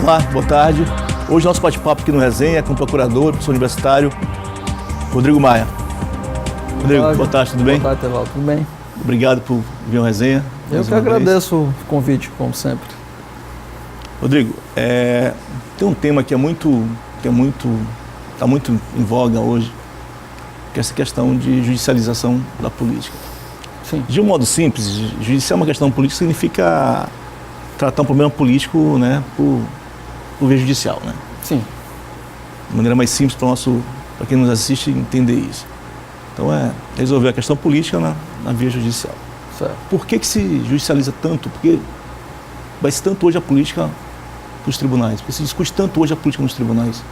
Olá, boa tarde. Hoje nosso bate-papo aqui no Resenha é com o procurador, professor universitário, Rodrigo Maia. Rodrigo, boa tarde, tudo bem? Boa tarde, Tevaldo, tudo bem? Obrigado por vir ao Resenha. Eu que agradeço o convite, como sempre. Rodrigo, tem um tema que está muito em voga hoje, que é essa questão de judicialização da política. Sim. De um modo simples, judiciar uma questão política significa tratar um problema político, né, por via judicial, né? Sim. De maneira mais simples para quem nos assiste entender isso. Então resolver a questão política na via judicial. Certo. Por que se judicializa tanto? Porque vai-se tanto hoje a política para os tribunais? Porque se discute tanto hoje a política nos tribunais?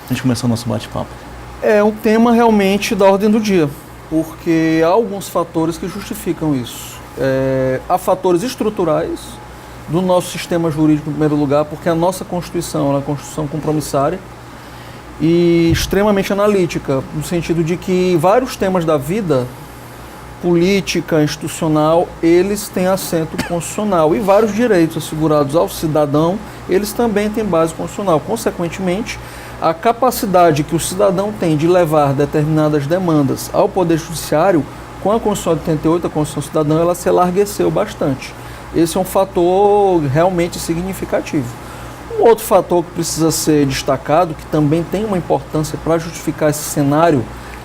A gente começar o nosso bate-papo. É um tema realmente da ordem do dia, porque há alguns fatores que justificam isso. Há fatores estruturais do nosso sistema jurídico, em primeiro lugar, porque a nossa Constituição é uma Constituição compromissária e extremamente analítica, no sentido de que vários temas da vida política, institucional, eles têm assento constitucional e vários direitos assegurados ao cidadão, eles também têm base constitucional. Consequentemente, a capacidade que o cidadão tem de levar determinadas demandas ao Poder Judiciário, com a Constituição de 88, a Constituição Cidadã, ela se alargueceu bastante. Esse é um fator realmente significativo. Um outro fator que precisa ser destacado, que também tem uma importância para justificar esse cenário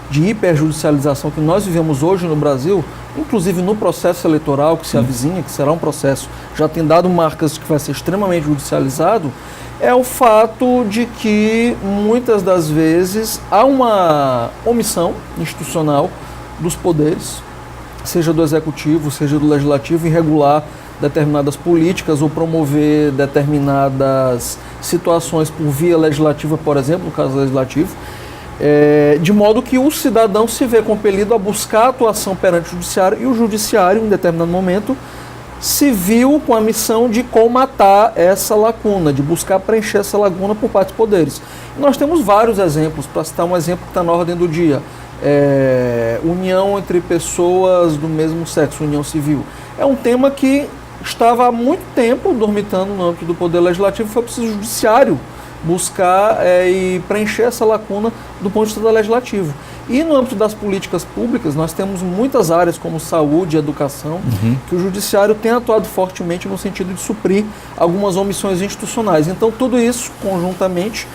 de hiperjudicialização que nós vivemos hoje no Brasil, inclusive no processo eleitoral que se avizinha, que será um processo, já tem dado marcas de que vai ser extremamente judicializado, é o fato de que muitas das vezes há uma omissão institucional dos poderes, seja do executivo, seja do legislativo, em regular determinadas políticas ou promover determinadas situações por via legislativa, por exemplo, no caso legislativo, de modo que o cidadão se vê compelido a buscar a atuação perante o judiciário e o judiciário, em determinado momento, se viu com a missão de colmatar essa lacuna, de buscar preencher essa lacuna por parte dos poderes. Nós temos vários exemplos, para citar um exemplo que está na ordem do dia. União entre pessoas do mesmo sexo, união civil. É um tema que estava há muito tempo dormitando no âmbito do Poder Legislativo, foi preciso o Judiciário buscar e preencher essa lacuna do ponto de vista legislativo. E no âmbito das políticas públicas, nós temos muitas áreas como saúde e educação, que o Judiciário tem atuado fortemente no sentido de suprir algumas omissões institucionais. Então, tudo isso, conjuntamente,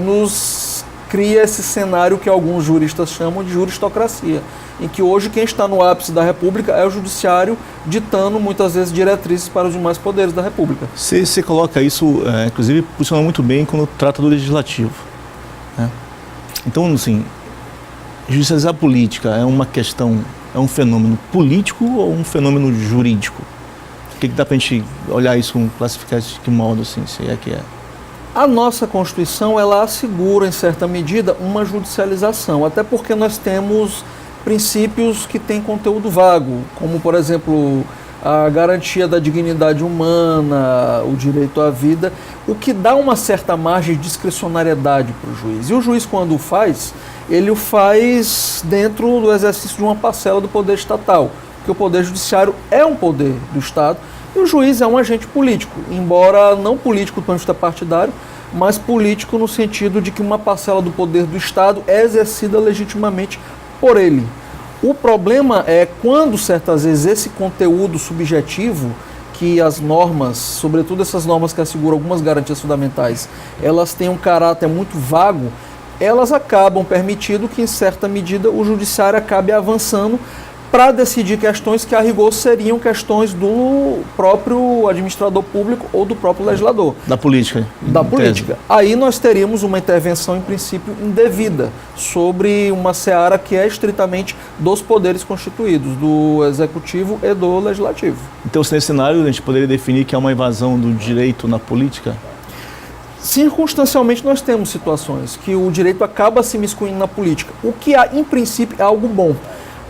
nos cria esse cenário que alguns juristas chamam de juristocracia, em que hoje quem está no ápice da República é o Judiciário, ditando muitas vezes diretrizes para os demais poderes da República. Você coloca isso, inclusive, funciona muito bem quando trata do Legislativo, né? Então, assim, judicializar a política é uma questão, é um fenômeno político ou um fenômeno jurídico? O que dá para a gente olhar isso, classificar isso de que modo, assim, se é que é? A nossa Constituição, ela assegura, em certa medida, uma judicialização, até porque nós temos princípios que têm conteúdo vago, como, por exemplo, a garantia da dignidade humana, o direito à vida, o que dá uma certa margem de discricionariedade para o juiz. E o juiz, quando o faz, ele o faz dentro do exercício de uma parcela do poder estatal, porque o Poder Judiciário é um poder do Estado, e o juiz é um agente político, embora não político do ponto de vista partidário, mas político no sentido de que uma parcela do poder do Estado é exercida legitimamente por ele. O problema é quando, certas vezes, esse conteúdo subjetivo, que as normas, sobretudo essas normas que asseguram algumas garantias fundamentais, elas têm um caráter muito vago, elas acabam permitindo que, em certa medida, o judiciário acabe avançando para decidir questões que, a rigor, seriam questões do próprio administrador público ou do próprio legislador. Da política. Da política. Aí nós teríamos uma intervenção, em princípio, indevida sobre uma seara que é estritamente dos poderes constituídos, do executivo e do legislativo. Então, nesse cenário, a gente poderia definir que há uma invasão do direito na política? Circunstancialmente, nós temos situações que o direito acaba se miscuindo na política, o que, em princípio, é algo bom.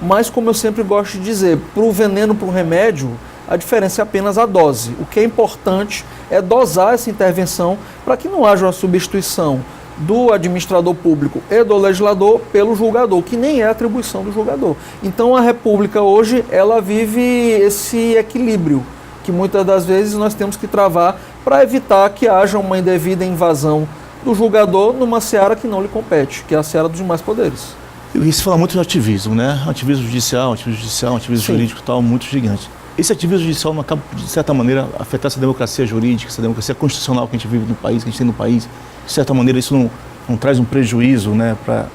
Mas, como eu sempre gosto de dizer, para o veneno, para o remédio, a diferença é apenas a dose. O que é importante é dosar essa intervenção para que não haja uma substituição do administrador público e do legislador pelo julgador, que nem é atribuição do julgador. Então, a República hoje, ela vive esse equilíbrio que muitas das vezes nós temos que travar para evitar que haja uma indevida invasão do julgador numa seara que não lhe compete, que é a seara dos demais poderes. E se fala muito de ativismo, né? Ativismo judicial, ativismo jurídico e tal, muito gigante. Esse ativismo judicial não acaba, de certa maneira, afetar essa democracia jurídica, essa democracia constitucional que a gente vive no país, que a gente tem no país. De certa maneira, isso não traz um prejuízo, né, para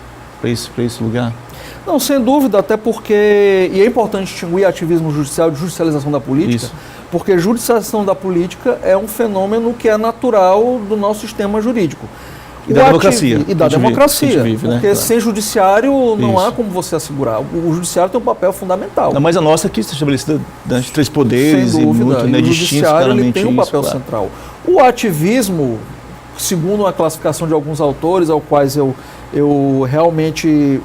esse lugar? Não, sem dúvida, até porque, e é importante distinguir ativismo judicial de judicialização da política, Isso. porque judicialização da política é um fenômeno que é natural do nosso sistema jurídico. E da democracia. E da democracia, vive, porque né? sem judiciário não Isso. há como você assegurar. O judiciário tem um papel fundamental. Ainda mais a nossa aqui está estabelecida de 3 poderes Sem dúvida, e muito, né, o distintos judiciário ele claramente tem um papel isso, claro. central. O ativismo, segundo a classificação de alguns autores, ao quais eu realmente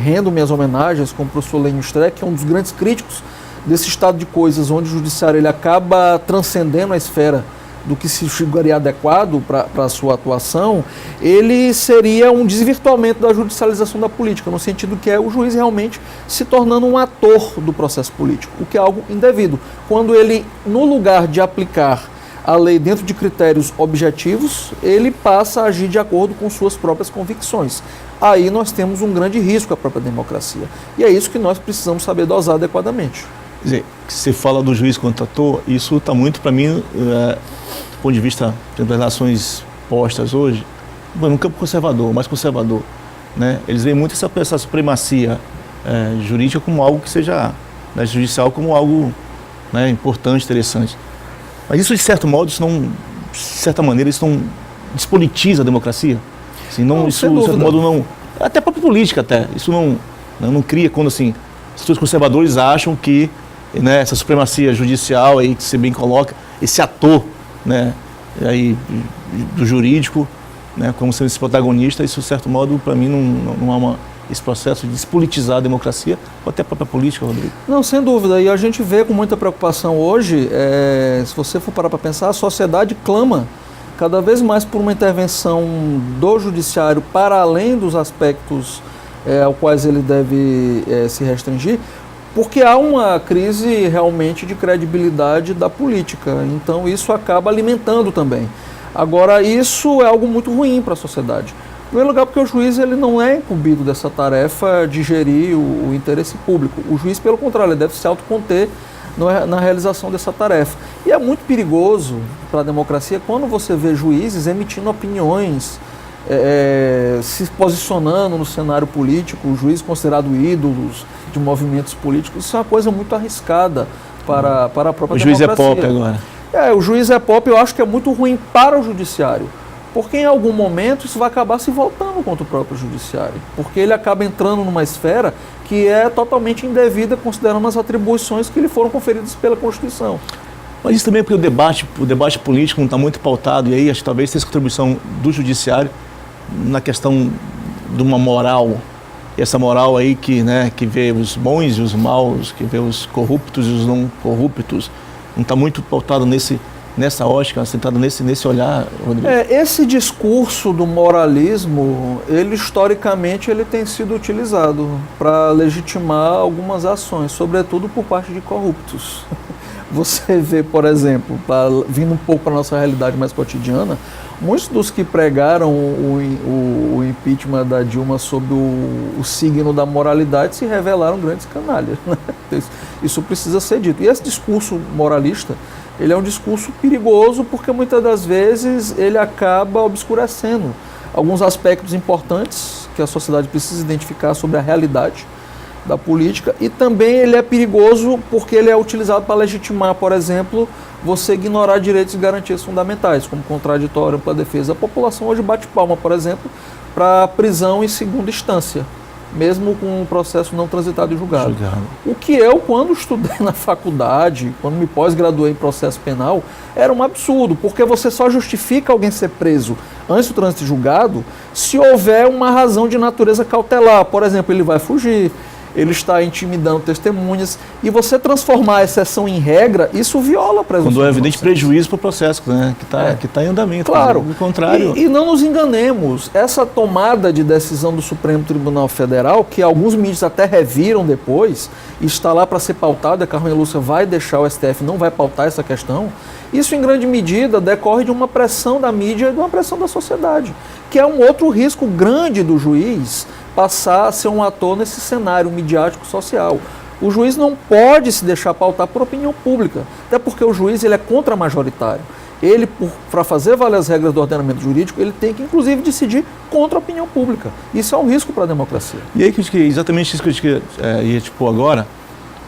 rendo minhas homenagens, como o professor Lênio Streck, que é um dos grandes críticos desse estado de coisas, onde o judiciário ele acaba transcendendo a esfera do que se julgaria adequado para a sua atuação, ele seria um desvirtuamento da judicialização da política, no sentido que é o juiz realmente se tornando um ator do processo político, o que é algo indevido. Quando ele, no lugar de aplicar a lei dentro de critérios objetivos, ele passa a agir de acordo com suas próprias convicções. Aí nós temos um grande risco à própria democracia. E é isso que nós precisamos saber dosar adequadamente. Quer dizer, você fala do juiz contra ator, isso está muito, para mim, do ponto de vista das relações postas hoje, no campo conservador, mais conservador, né? Eles veem muito essa supremacia jurídica como algo que seja, né, judicial como algo, né, importante, interessante. Mas isso, de certo modo, de certa maneira, isso não despolitiza a democracia? Assim, isso, de certo modo, não... Até a própria política, até. Isso não cria quando, assim, os conservadores acham que, né, essa supremacia judicial aí, que você bem coloca, esse ator, né, aí, do jurídico, né, como sendo esse protagonista, isso, de certo modo, para mim, não há esse processo de despolitizar a democracia, ou até a própria política, Rodrigo. Não, sem dúvida. E a gente vê com muita preocupação hoje, se você for parar para pensar, a sociedade clama cada vez mais por uma intervenção do judiciário para além dos aspectos ao quais ele deve se restringir, porque há uma crise realmente de credibilidade da política. Então isso acaba alimentando também. Agora, isso é algo muito ruim para a sociedade. Em primeiro lugar, porque o juiz ele não é incumbido dessa tarefa de gerir o interesse público. O juiz, pelo contrário, ele deve se autoconter na realização dessa tarefa. E é muito perigoso para a democracia quando você vê juízes emitindo opiniões, se posicionando no cenário político, juízes considerados ídolos de movimentos políticos. Isso é uma coisa muito arriscada para a própria democracia. O juiz é pop agora. O juiz é pop, eu acho que é muito ruim para o judiciário. Porque em algum momento isso vai acabar se voltando contra o próprio judiciário. Porque ele acaba entrando numa esfera que é totalmente indevida, considerando as atribuições que lhe foram conferidas pela Constituição. Mas isso também é porque o debate político não está muito pautado, e aí acho que talvez tenha essa contribuição do judiciário na questão de uma moral. E essa moral aí que vê os bons e os maus, que vê os corruptos e os não corruptos, não está muito pautado nessa ótica, centrado nesse olhar, Rodrigo? Esse discurso do moralismo, ele historicamente ele tem sido utilizado para legitimar algumas ações, sobretudo por parte de corruptos. Você vê, por exemplo, vindo um pouco para a nossa realidade mais cotidiana, muitos dos que pregaram o impeachment da Dilma sob o signo da moralidade se revelaram grandes canalhas, né? Isso precisa ser dito. E esse discurso moralista, ele é um discurso perigoso porque muitas das vezes ele acaba obscurecendo alguns aspectos importantes que a sociedade precisa identificar sobre a realidade da política, e também ele é perigoso porque ele é utilizado para legitimar, por exemplo, você ignorar direitos e garantias fundamentais, como contraditório, ampla defesa. A população hoje bate palma, por exemplo, para prisão em segunda instância, mesmo com um processo não transitado e julgado. O que eu, quando estudei na faculdade, quando me pós-graduei em processo penal, era um absurdo, porque você só justifica alguém ser preso antes do trânsito e julgado se houver uma razão de natureza cautelar. Por exemplo, ele vai fugir, ele está intimidando testemunhas, e você transformar a exceção em regra, isso viola a presunção. Quando é evidente de inocência. prejuízo para o processo, né? Que tá em andamento. Claro. Do contrário. E não nos enganemos, essa tomada de decisão do Supremo Tribunal Federal, que alguns mídias até reviram depois, está lá para ser pautada, a Carmen Lúcia vai deixar o STF, não vai pautar essa questão, isso em grande medida decorre de uma pressão da mídia e de uma pressão da sociedade, que é um outro risco grande do juiz passar a ser um ator nesse cenário midiático social. O juiz não pode se deixar pautar por opinião pública, até porque o juiz ele é contra-majoritário. Ele, para fazer valer as regras do ordenamento jurídico, ele tem que, inclusive, decidir contra a opinião pública. Isso é um risco para a democracia. E aí, exatamente isso que eu ia te pôr agora,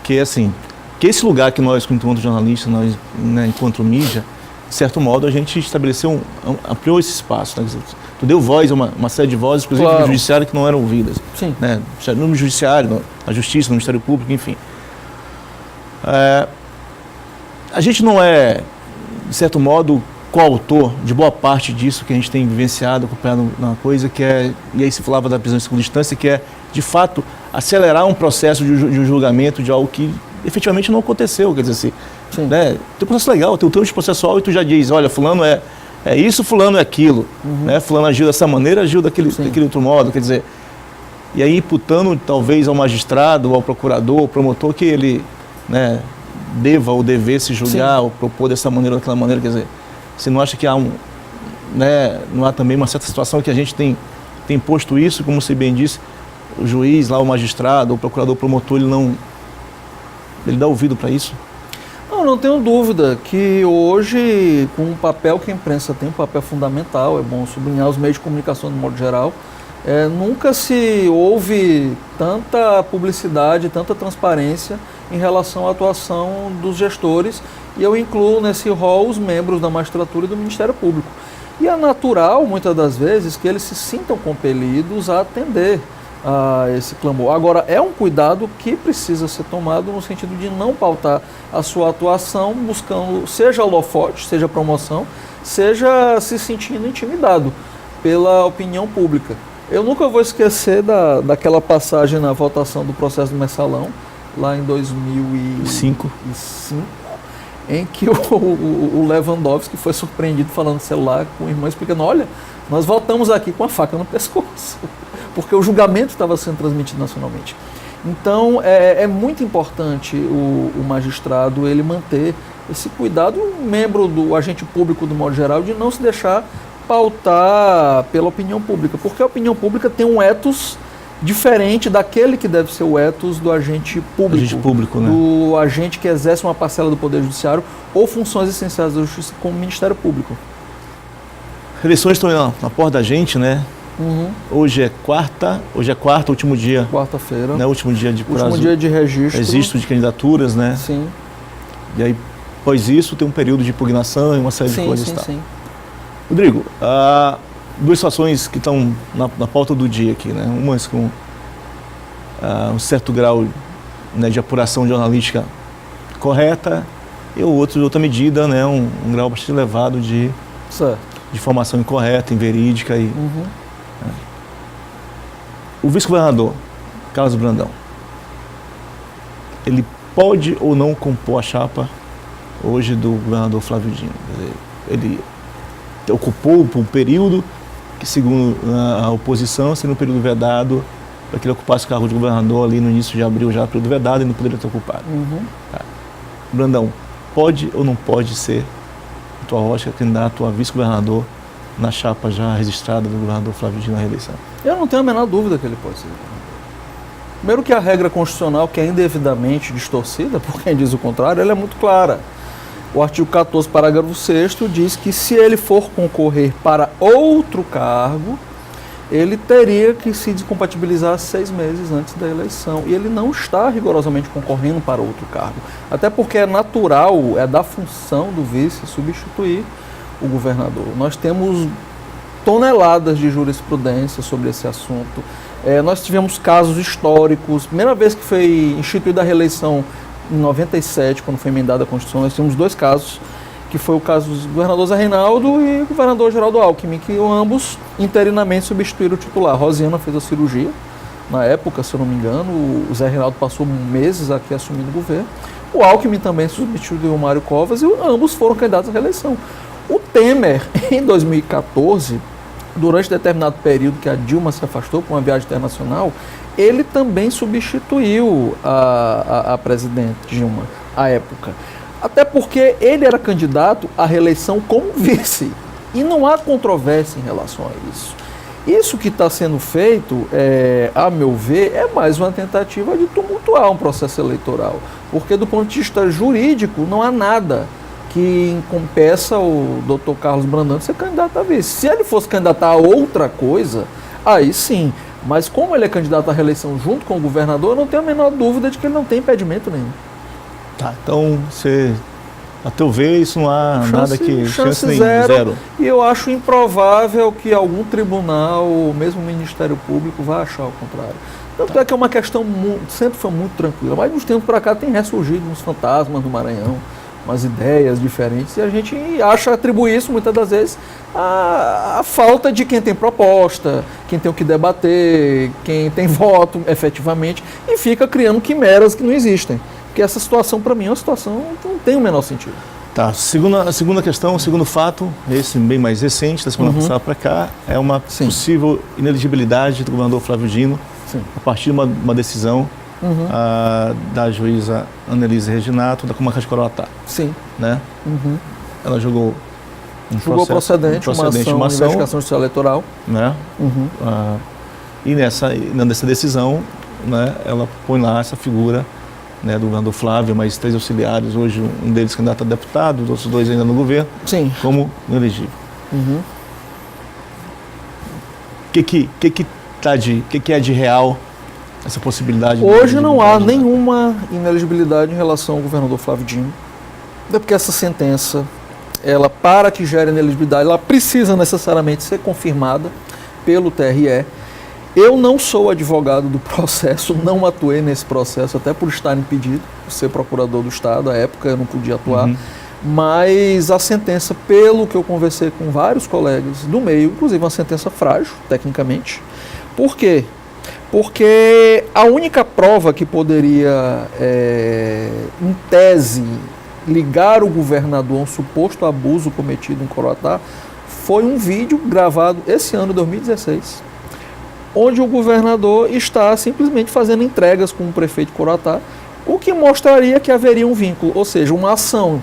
que é assim, que esse lugar que nós, enquanto jornalistas, nós, né, enquanto mídia, de certo modo, a gente estabeleceu, ampliou esse espaço. Né? Tu deu voz a uma série de vozes, inclusive Claro. do judiciário, que não eram ouvidas. Sim. Né? No judiciário, na justiça, no Ministério Público, enfim. A gente não é, de certo modo, coautor de boa parte disso que a gente tem vivenciado, acompanhado na coisa, que é, e aí se falava da prisão em segunda instância, que é, de fato, acelerar um processo de um julgamento de algo que efetivamente não aconteceu. Quer dizer assim, né? Tem um processo legal, tem um termo processual e tu já diz, olha, fulano é isso, fulano é aquilo. Né? Fulano agiu dessa maneira, agiu daquele outro modo. Quer dizer, e aí imputando talvez ao magistrado, ao procurador, ao promotor, que ele, né, deva ou devesse julgar ou propor dessa maneira ou daquela maneira. Quer dizer, você não acha que há não há também uma certa situação que a gente tem posto isso, como você bem disse, o juiz lá, o magistrado, o procurador, o promotor, ele dá ouvido para isso? Não tenho dúvida que hoje, com o papel que a imprensa tem, um papel fundamental, é bom sublinhar os meios de comunicação de modo geral, nunca se houve tanta publicidade, tanta transparência em relação à atuação dos gestores, e eu incluo nesse rol os membros da magistratura e do Ministério Público. E é natural, muitas das vezes, que eles se sintam compelidos a atender a esse clamor. Agora, é um cuidado que precisa ser tomado no sentido de não pautar a sua atuação buscando, seja holofote, seja promoção, seja se sentindo intimidado pela opinião pública. Eu nunca vou esquecer daquela passagem na votação do processo do Mensalão, lá em 2005, em que o Lewandowski foi surpreendido falando no celular com o irmão, explicando, olha, nós votamos aqui com a faca no pescoço, porque o julgamento estava sendo transmitido nacionalmente. Então, é muito importante o magistrado ele manter esse cuidado, um membro do agente público, do modo geral, de não se deixar pautar pela opinião pública, porque a opinião pública tem um ethos diferente daquele que deve ser o ethos do agente público. Agente público, né? Do agente que exerce uma parcela do Poder Judiciário ou funções essenciais da Justiça, como o Ministério Público. Eleições estão na porta da gente, né? Hoje é quarta, último dia. Quarta-feira. Né? Último dia de prazo. Último dia de registro De candidaturas, né? Sim. E aí, após isso, tem um período de impugnação e uma série de coisas. Sim. Rodrigo, duas situações que estão na pauta do dia aqui, né? Umas com um certo grau, né, de apuração jornalística correta e o outro de outra medida, né, um grau bastante elevado de informação incorreta, inverídica. O vice-governador, Carlos Brandão, ele pode ou não compor a chapa hoje do governador Flávio Dino? Quer dizer, ele ocupou por um período que, segundo a oposição, seria um período vedado para que ele ocupasse o cargo de governador ali no início de abril, já período vedado, e não poderia ter ocupado. Brandão, pode ou não pode ser, a tua ótica, candidato a vice-governador na chapa já registrada do governador Flávio Dino na reeleição? Eu não tenho a menor dúvida que ele pode ser. Primeiro que a regra constitucional, que é indevidamente distorcida, por quem diz o contrário, ela é muito clara. O artigo 14, parágrafo 6º, diz que se ele for concorrer para outro cargo, ele teria que se descompatibilizar 6 meses antes da eleição. E ele não está rigorosamente concorrendo para outro cargo. Até porque é natural, é da função do vice substituir o governador. Nós temos toneladas de jurisprudência sobre esse assunto. Nós tivemos casos históricos. Primeira vez que foi instituída a reeleição em 97, quando foi emendada a Constituição, nós tínhamos 2 casos, que foi o caso do governador Zé Reinaldo e o governador Geraldo Alckmin, que ambos interinamente substituíram o titular. Rosiana fez a cirurgia Na época, se eu não me engano, o Zé Reinaldo passou meses aqui assumindo o governo. O Alckmin também substituiu o Mário Covas e ambos foram candidatos à reeleição. O Temer, em 2014, durante determinado período que a Dilma se afastou por uma viagem internacional, ele também substituiu a presidente Dilma à época. Até porque ele era candidato à reeleição como vice. E não há controvérsia em relação a isso. Isso que está sendo feito, a meu ver, é mais uma tentativa de tumultuar um processo eleitoral. Porque do ponto de vista jurídico, não há nada que impeça o doutor Carlos Brandão de ser candidato a vice. Se ele fosse candidato a outra coisa, aí sim. Mas como ele é candidato à reeleição junto com o governador, eu não tenho a menor dúvida de que ele não tem impedimento nenhum. Tá, então você, a teu ver, isso não há nada que... Chance zero. E eu acho improvável que algum tribunal, ou mesmo o Ministério Público, vá achar o contrário. Tanto é que é uma questão, sempre foi muito tranquila, mas nos tempos para cá tem ressurgido uns fantasmas no Maranhão, umas ideias diferentes, e a gente atribui isso muitas das vezes à falta de quem tem proposta, quem tem o que debater, quem tem voto efetivamente, e fica criando quimeras que não existem. Porque essa situação, para mim, é uma situação que não tem o menor sentido. Tá, a segunda questão, o segundo fato, esse bem mais recente, da semana passada para cá, é uma possível ineligibilidade do governador Flávio Dino, a partir de uma decisão da juíza Annelise Reginato, da Comarca de Coroatá. Sim. Né? Ela julgou procedente uma ação de investigação judicial eleitoral. Né? E nessa decisão, né, ela põe lá essa figura, né, do governador Flávio, mais 3 auxiliares, hoje um deles candidato a deputado, os outros 2 ainda no governo, como inelegível. O que é de real essa possibilidade? Hoje não há nenhuma inelegibilidade em relação ao governador Flávio Dino, até porque essa sentença, ela, para que gere inelegibilidade, ela precisa necessariamente ser confirmada pelo TRE. Eu não sou advogado do processo, não atuei nesse processo, até por estar impedido, por ser procurador do Estado, à época eu não podia atuar, mas a sentença, pelo que eu conversei com vários colegas do meio, inclusive uma sentença frágil, tecnicamente. Por quê? Porque a única prova que poderia, em tese, ligar o governador a um suposto abuso cometido em Coroatá foi um vídeo gravado esse ano, 2016, onde o governador está simplesmente fazendo entregas com o prefeito de Coroatá, o que mostraria que haveria um vínculo, ou seja, uma ação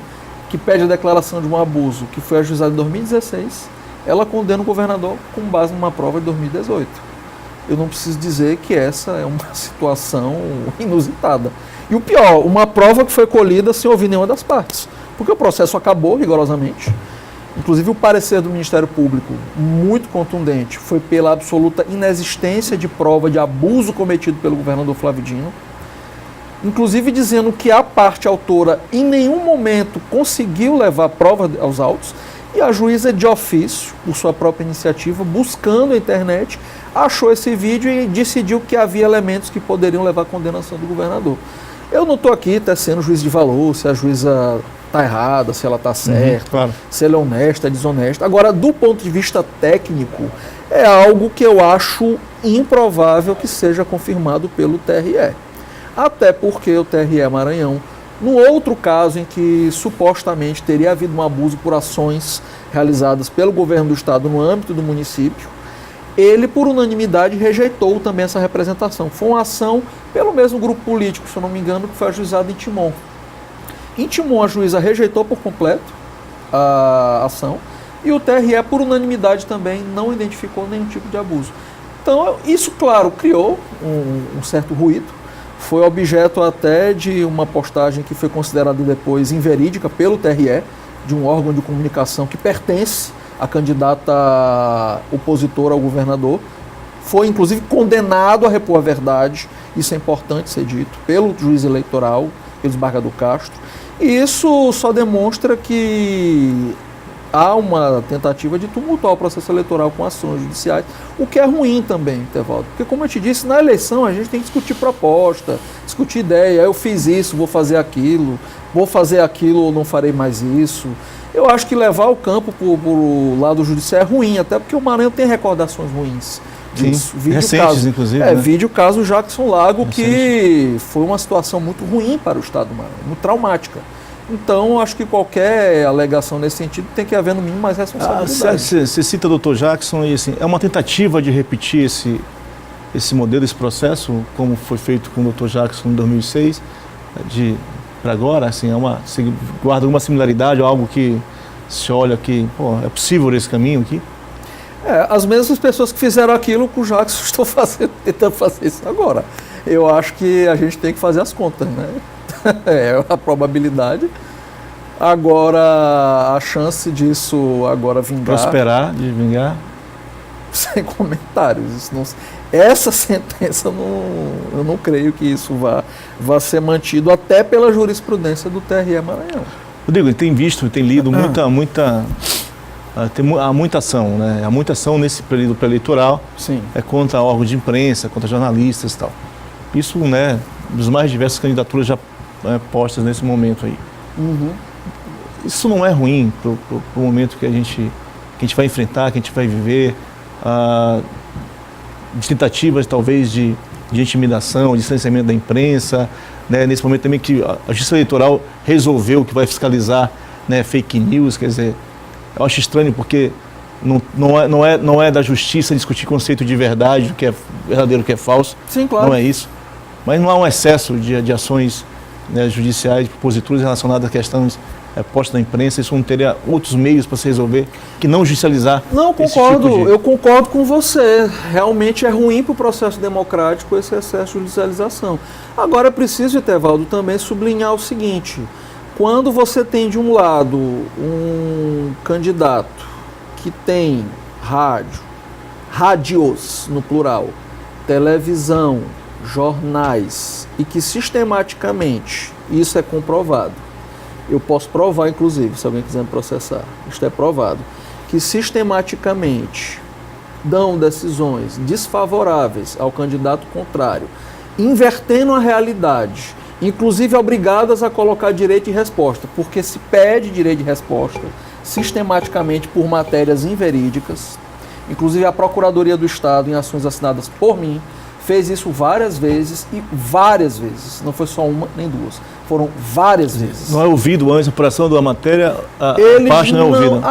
que pede a declaração de um abuso que foi ajuizada em 2016, ela condena o governador com base numa prova de 2018. Eu não preciso dizer que essa é uma situação inusitada. E o pior, uma prova que foi colhida sem ouvir nenhuma das partes, porque o processo acabou rigorosamente. Inclusive o parecer do Ministério Público, muito contundente, foi pela absoluta inexistência de prova de abuso cometido pelo governador Flávio Dino, inclusive dizendo que a parte autora em nenhum momento conseguiu levar prova aos autos, e a juíza de ofício, por sua própria iniciativa, buscando a internet, achou esse vídeo e decidiu que havia elementos que poderiam levar à condenação do governador. Eu não estou aqui tecendo juízo de valor, se a juíza está errada, se ela está certa, claro, se ela é honesta, desonesta. Agora, do ponto de vista técnico, é algo que eu acho improvável que seja confirmado pelo TRE. Até porque o TRE Maranhão, no outro caso em que supostamente teria havido um abuso por ações realizadas pelo governo do estado no âmbito do município, ele, por unanimidade, rejeitou também essa representação. Foi uma ação pelo mesmo grupo político, se eu não me engano, que foi ajuizada em Timon. Em Timon, a juíza rejeitou por completo a ação e o TRE, por unanimidade, também não identificou nenhum tipo de abuso. Então, isso, claro, criou um certo ruído. Foi objeto até de uma postagem que foi considerada depois inverídica pelo TRE, de um órgão de comunicação que pertence à candidata opositora ao governador. Foi, inclusive, condenado a repor a verdade, isso é importante ser dito, pelo juiz eleitoral, pelo desembargador Castro. E isso só demonstra que há uma tentativa de tumultuar o processo eleitoral com ações judiciais, o que é ruim também, Tevaldo. Porque, como eu te disse, na eleição a gente tem que discutir proposta, discutir ideia. Eu fiz isso, vou fazer aquilo ou não farei mais isso. Eu acho que levar o campo para o lado judicial é ruim, até porque o Maranhão tem recordações ruins disso. Sim, recentes, inclusive. Né? Vídeo o caso Jackson Lago, que foi uma situação muito ruim para o Estado do Maranhão, muito traumática. Então, acho que qualquer alegação nesse sentido tem que haver, no mínimo, mais responsabilidade. Você cita o Dr. Jackson e assim, é uma tentativa de repetir esse modelo, esse processo, como foi feito com o Dr. Jackson em 2006, para agora, assim, guarda alguma similaridade, algo que se olha que é possível esse caminho aqui? As mesmas pessoas que fizeram aquilo com o Jackson estão tentando fazer isso agora. Eu acho que a gente tem que fazer as contas, né? A probabilidade. Agora, a chance disso agora vingar... Prosperar, de vingar? Sem comentários. Essa sentença, eu não creio que isso vá ser mantido, até pela jurisprudência do TRE Maranhão. Rodrigo, tem visto, tem lido há muita ação, né? Há muita ação nesse período pré-eleitoral. Sim. Contra órgãos de imprensa, contra jornalistas e tal. Isso, né, dos mais diversas candidaturas já postas nesse momento aí. Uhum. Isso não é ruim para o momento que a gente vai enfrentar, que a gente vai viver, de tentativas talvez de intimidação, de distanciamento da imprensa, né, nesse momento também que a Justiça Eleitoral resolveu que vai fiscalizar, né, fake news, quer dizer, eu acho estranho porque não é da justiça discutir conceito de verdade, o que é verdadeiro, o que é falso. Sim, claro. Não é isso. Mas não há um excesso de ações, né, judiciais, de proposituras relacionadas a questões postas na imprensa. Isso não teria outros meios para se resolver que não judicializar. Não, concordo. Eu concordo com você. Realmente é ruim para o processo democrático esse excesso de judicialização. Agora é preciso, Etevaldo, também sublinhar o seguinte: quando você tem de um lado um candidato que tem rádios no plural, televisão, jornais, e que sistematicamente, isso é comprovado, eu posso provar inclusive, se alguém quiser me processar, isto é provado, que sistematicamente dão decisões desfavoráveis ao candidato contrário, invertendo a realidade, inclusive obrigadas a colocar direito de resposta, porque se pede direito de resposta sistematicamente por matérias inverídicas. Inclusive a Procuradoria do Estado, em ações assinadas por mim, fez isso várias vezes, não foi só uma nem duas, foram várias vezes. Não é ouvido antes a apuração da matéria, a parte não é ouvida.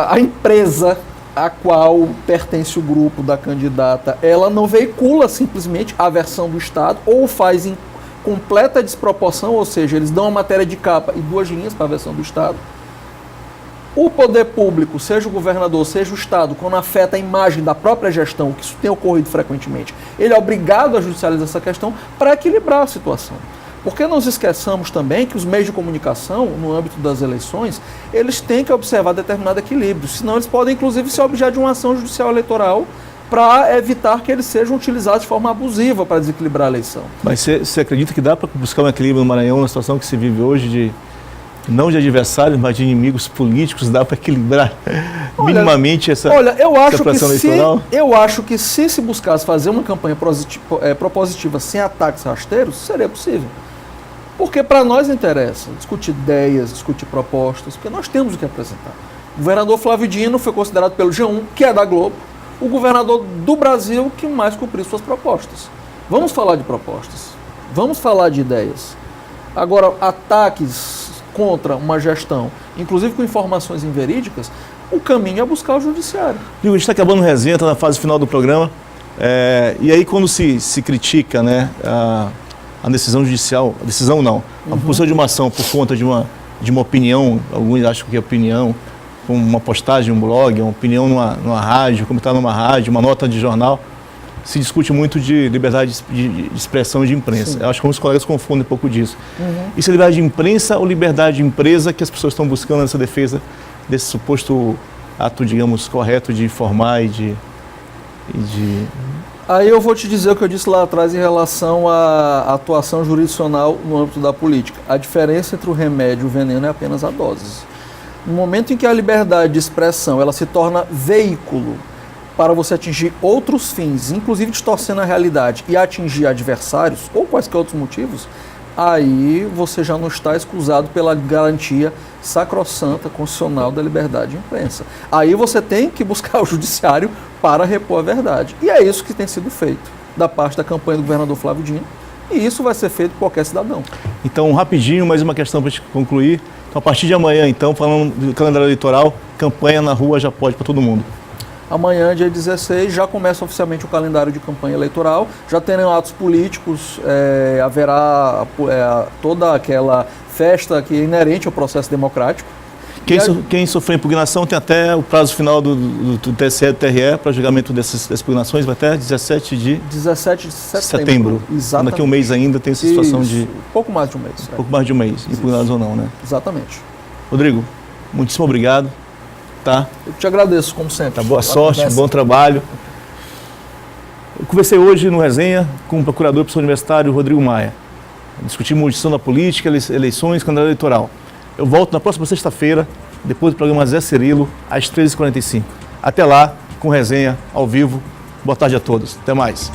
A empresa a qual pertence o grupo da candidata, ela não veicula simplesmente a versão do Estado, ou faz em completa desproporção, ou seja, eles dão a matéria de capa e 2 linhas para a versão do Estado. O poder público, seja o governador, seja o Estado, quando afeta a imagem da própria gestão, que isso tem ocorrido frequentemente, ele é obrigado a judicializar essa questão para equilibrar a situação. Porque não nos esqueçamos também que os meios de comunicação, no âmbito das eleições, eles têm que observar determinado equilíbrio, senão eles podem, inclusive, ser objeto de uma ação judicial eleitoral para evitar que eles sejam utilizados de forma abusiva para desequilibrar a eleição. Mas você acredita que dá para buscar um equilíbrio no Maranhão, na situação que se vive hoje, não de adversários, mas de inimigos políticos, dá para equilibrar minimamente essa pressão eleitoral? Eu acho que se buscasse fazer uma campanha propositiva sem ataques rasteiros, seria possível. Porque para nós interessa discutir ideias, discutir propostas, porque nós temos o que apresentar. O governador Flávio Dino foi considerado pelo G1, que é da Globo, o governador do Brasil que mais cumpriu suas propostas. Vamos falar de propostas, vamos falar de ideias. Agora, ataques contra uma gestão, inclusive com informações inverídicas, o caminho é buscar o judiciário. A gente está acabando o resenha, está na fase final do programa, e aí quando se critica, né, a decisão judicial, a decisão não, a proposição de uma ação por conta de uma opinião, alguns acham que é opinião, uma postagem, um blog, uma opinião numa rádio, comentar numa rádio, uma nota de jornal, se discute muito de liberdade de expressão de imprensa. Eu acho que alguns colegas confundem um pouco disso. Isso é liberdade de imprensa ou liberdade de empresa que as pessoas estão buscando nessa defesa desse suposto ato, digamos, correto de informar e de... Aí eu vou te dizer o que eu disse lá atrás em relação à atuação jurisdicional no âmbito da política. A diferença entre o remédio e o veneno é apenas a dose. No momento em que a liberdade de expressão ela se torna veículo para você atingir outros fins, inclusive distorcendo a realidade e atingir adversários ou quaisquer outros motivos, aí você já não está escusado pela garantia sacrossanta constitucional da liberdade de imprensa. Aí você tem que buscar o judiciário para repor a verdade. E é isso que tem sido feito da parte da campanha do governador Flávio Dino, e isso vai ser feito por qualquer cidadão. Então, rapidinho, mais uma questão para a gente concluir. Então, a partir de amanhã, então, falando do calendário eleitoral, campanha na rua já pode para todo mundo. Amanhã, dia 16, já começa oficialmente o calendário de campanha eleitoral, já terão atos políticos, haverá toda aquela festa que é inerente ao processo democrático. Quem sofrer impugnação tem até o prazo final do TSE e do TRE para julgamento dessas impugnações, vai até 17 de setembro. Exatamente. Daqui a um mês ainda tem essa situação de... Pouco mais de um mês. Pouco mais de um mês, impugnados ou não, né? Exatamente. Rodrigo, muitíssimo obrigado. Tá? Eu te agradeço, como sempre. Tá, boa sorte, bom trabalho. Eu conversei hoje no Resenha com o procurador professor universitário Rodrigo Maia. Discutimos gestão da política, eleições, calendário eleitoral. Eu volto na próxima sexta-feira, depois do programa Zé Cirilo, às 13h45. Até lá, com Resenha ao vivo. Boa tarde a todos. Até mais.